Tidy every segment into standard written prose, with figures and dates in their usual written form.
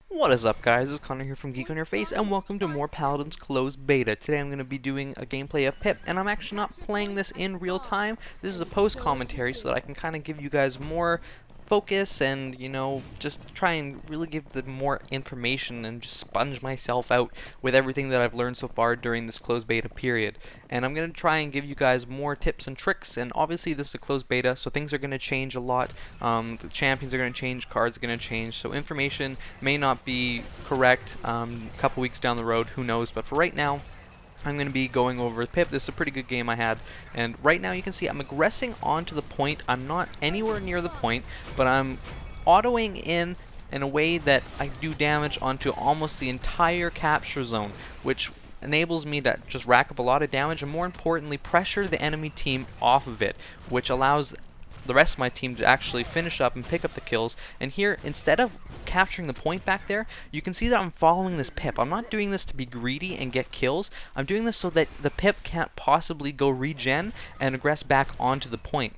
What is up, guys? It's Connor here from Geek on Your Face, and welcome to more Paladins closed beta. Today I'm going to be doing a gameplay of Pip, and I'm actually not playing this in real time. This is a post commentary so that I can kind of give you guys more focus and, just try and really give them more information and just sponge myself out with everything that I've learned so far during this closed beta period. And I'm going to try and give you guys more tips and tricks, and obviously this is a closed beta, so things are going to change a lot. The champions are going to change, cards are going to change, so information may not be correct a couple weeks down the road, who knows, but for right now, I'm going to be going over with Pip. This is a pretty good game I had, and right now you can see I'm aggressing onto the point. I'm not anywhere near the point, but I'm autoing in a way that I do damage onto almost the entire capture zone, which enables me to just rack up a lot of damage and, more importantly, pressure the enemy team off of it, which allows the rest of my team to actually finish up and pick up the kills. And here, instead of capturing the point back there, you can see that I'm following this Pip. I'm not doing this to be greedy and get kills. I'm doing this so that the Pip can't possibly go regen and aggress back onto the point.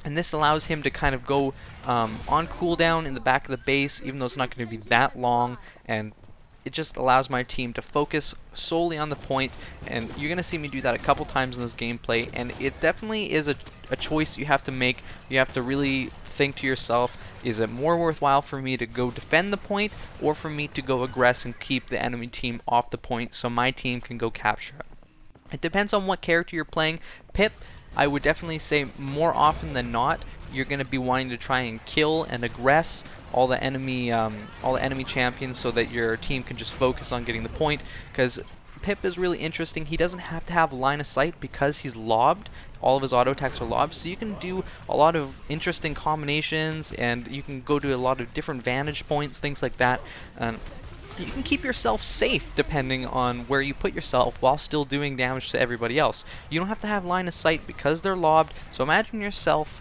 And this allows him to kind of go on cooldown in the back of the base, even though it's not going to be that long, and it just allows my team to focus solely on the point. And you're going to see me do that a couple times in this gameplay, and it definitely is a choice you have to make. You have to really think to yourself, is it more worthwhile for me to go defend the point, or for me to go aggress and keep the enemy team off the point so my team can go capture it? It depends on what character you're playing. Pip, I would definitely say more often than not, you're going to be wanting to try and kill and aggress all the enemy champions so that your team can just focus on getting the point, because Pip is really interesting. He doesn't have to have line of sight because he's lobbed. All of his auto attacks are lobbed, so you can do a lot of interesting combinations, and you can go to a lot of different vantage points, things like that. And you can keep yourself safe depending on where you put yourself while still doing damage to everybody else. You don't have to have line of sight because they're lobbed. So imagine yourself,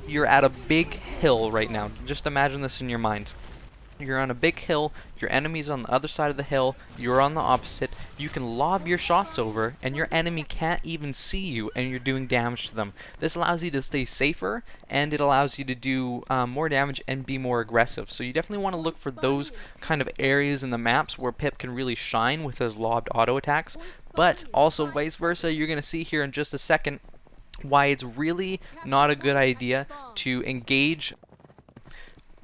you're at a big hill right now. Just imagine this in your mind. You're on a big hill, your enemy's on the other side of the hill, you're on the opposite. You can lob your shots over, and your enemy can't even see you, and you're doing damage to them. This allows you to stay safer, and it allows you to do more damage and be more aggressive. So you definitely want to look for those kind of areas in the maps where Pip can really shine with his lobbed auto attacks. But also vice versa, you're going to see here in just a second why it's really not a good idea to engage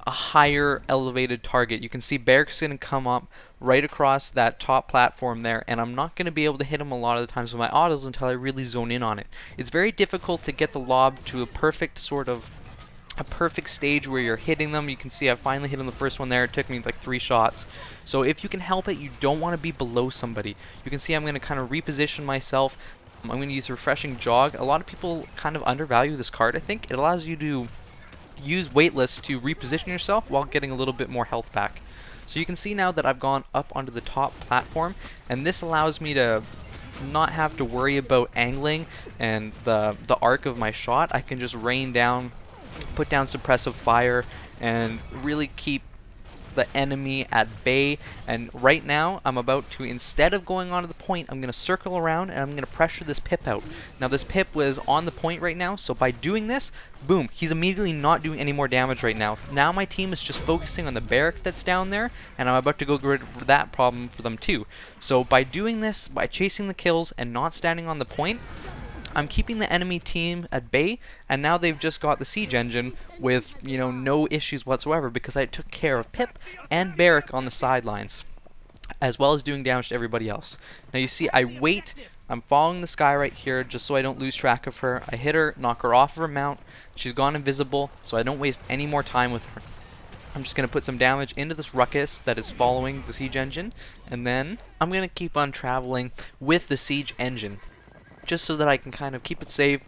a higher elevated target. You can see Barrick's going to come up right across that top platform there, and I'm not going to be able to hit him a lot of the times with my autos until I really zone in on it. It's very difficult to get the lob to a perfect stage where you're hitting them. You can see I finally hit him the first one there. It took me like 3 shots. So if you can help it, you don't want to be below somebody. You can see I'm going to kind of reposition myself. I'm going to use Refreshing Jog. A lot of people kind of undervalue this card, I think. It allows you to use Weightless to reposition yourself while getting a little bit more health back. So you can see now that I've gone up onto the top platform, and this allows me to not have to worry about angling and the arc of my shot. I can just rain down, put down suppressive fire, and really keep the enemy at bay. And right now I'm about to, instead of going onto the point, I'm going to circle around and I'm going to pressure this Pip out. Now this Pip was on the point right now, so by doing this, boom, he's immediately not doing any more damage right now. Now my team is just focusing on the barrack that's down there, and I'm about to go get rid of that problem for them too. So by doing this, by chasing the kills and not standing on the point, I'm keeping the enemy team at bay, and now they've just got the siege engine with, no issues whatsoever, because I took care of Pip and Barrack on the sidelines, as well as doing damage to everybody else. Now you see I wait, I'm following this guy right here just so I don't lose track of her. I hit her, knock her off of her mount, she's gone invisible, so I don't waste any more time with her. I'm just going to put some damage into this ruckus that is following the siege engine, and then I'm going to keep on traveling with the siege engine, just so that I can kind of keep it safe,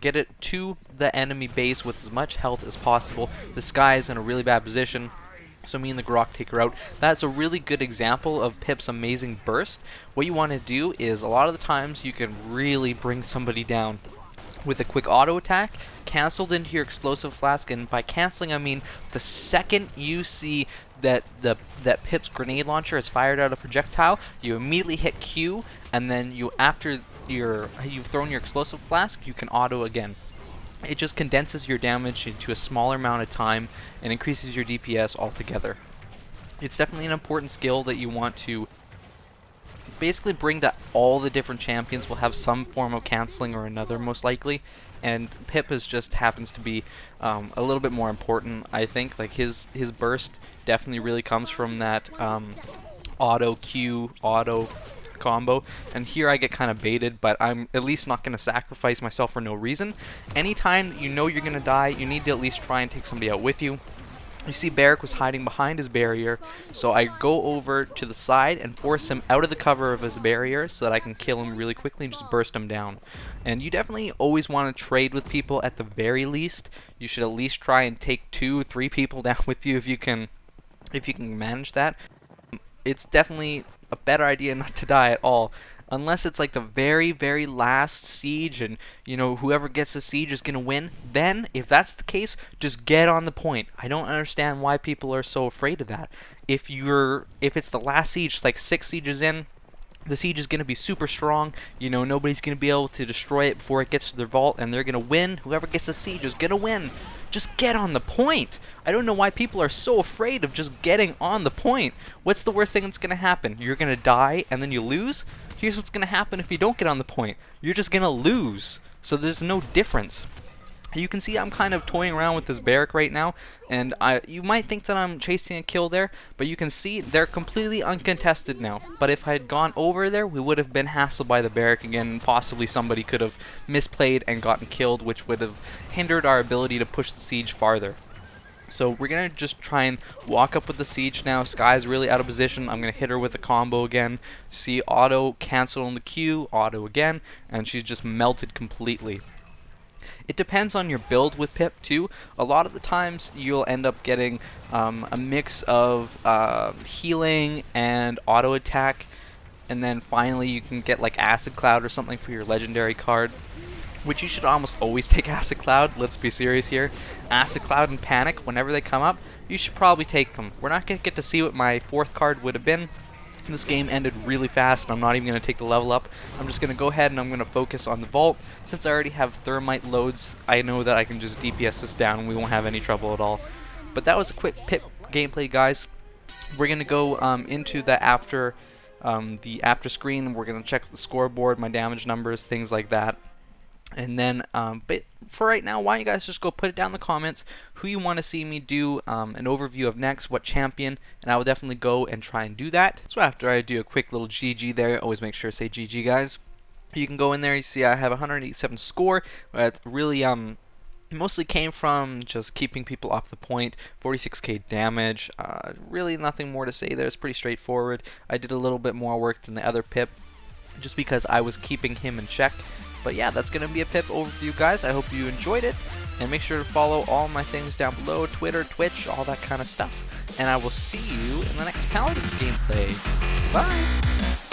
get it to the enemy base with as much health as possible. This guy is in a really bad position, so me and the Grok take her out. That's a really good example of Pip's amazing burst. What you want to do is, a lot of the times you can really bring somebody down with a quick auto attack canceled into your explosive flask, and by canceling I mean the second you see that Pip's grenade launcher has fired out a projectile, you immediately hit Q, and then after you've thrown your explosive flask, you can auto again. It just condenses your damage into a smaller amount of time and increases your DPS altogether. It's definitely an important skill that you want to basically bring to all the different champions. Will have some form of canceling or another, most likely, and Pip is just happens to be a little bit more important, I think. Like his burst definitely really comes from that auto Q auto combo, and here I get kind of baited, but I'm at least not going to sacrifice myself for no reason. Anytime you know you're going to die, you need to at least try and take somebody out with you. You see Barrack was hiding behind his barrier, so I go over to the side and force him out of the cover of his barrier so that I can kill him really quickly and just burst him down. And you definitely always want to trade with people at the very least. You should at least try and take 2-3 people down with you if you can manage that. It's definitely a better idea not to die at all. Unless it's like the very, very last siege and, you know, whoever gets the siege is going to win. Then, if that's the case, just get on the point. I don't understand why people are so afraid of that. If it's the last siege, it's like 6 sieges in, the siege is going to be super strong. You know, nobody's going to be able to destroy it before it gets to their vault, and they're going to win. Whoever gets the siege is going to win. Just get on the point. I don't know why people are so afraid of just getting on the point. What's the worst thing that's going to happen? You're going to die and then you lose? Here's what's going to happen if you don't get on the point. You're just going to lose. So there's no difference. You can see I'm kind of toying around with this Barrack right now, and you might think that I'm chasing a kill there, but you can see they're completely uncontested now. But if I had gone over there, we would have been hassled by the Barrack again, and possibly somebody could have misplayed and gotten killed, which would have hindered our ability to push the siege farther. So we're going to just try and walk up with the siege now. Sky's really out of position. I'm going to hit her with a combo again. See auto cancel on the Q, auto again, and she's just melted completely. It depends on your build with Pip too. A lot of the times you'll end up getting a mix of healing and auto attack, and then finally you can get like Acid Cloud or something for your legendary card, which you should almost always take Acid Cloud. Let's be serious here. Acid Cloud and Panic, whenever they come up, you should probably take them. We're not going to get to see what my 4th card would have been. This game ended really fast, and I'm not even going to take the level up. I'm just going to go ahead and I'm going to focus on the vault. Since I already have Thermite loads, I know that I can just DPS this down and we won't have any trouble at all. But that was a quick Pip gameplay, guys. We're going to go into the after screen. We're going to check the scoreboard, my damage numbers, things like that. And then, but for right now, why don't you guys just go put it down in the comments who you want to see me do an overview of next, what champion, and I will definitely go and try and do that. So after I do a quick little GG there, always make sure to say GG, guys. You can go in there, you see I have 187 score. It really mostly came from just keeping people off the point, 46k damage. Really nothing more to say there, it's pretty straightforward. I did a little bit more work than the other Pip, just because I was keeping him in check. But yeah, that's going to be a Pip overview, guys. I hope you enjoyed it. And make sure to follow all my things down below, Twitter, Twitch, all that kind of stuff. And I will see you in the next Paladins gameplay. Bye!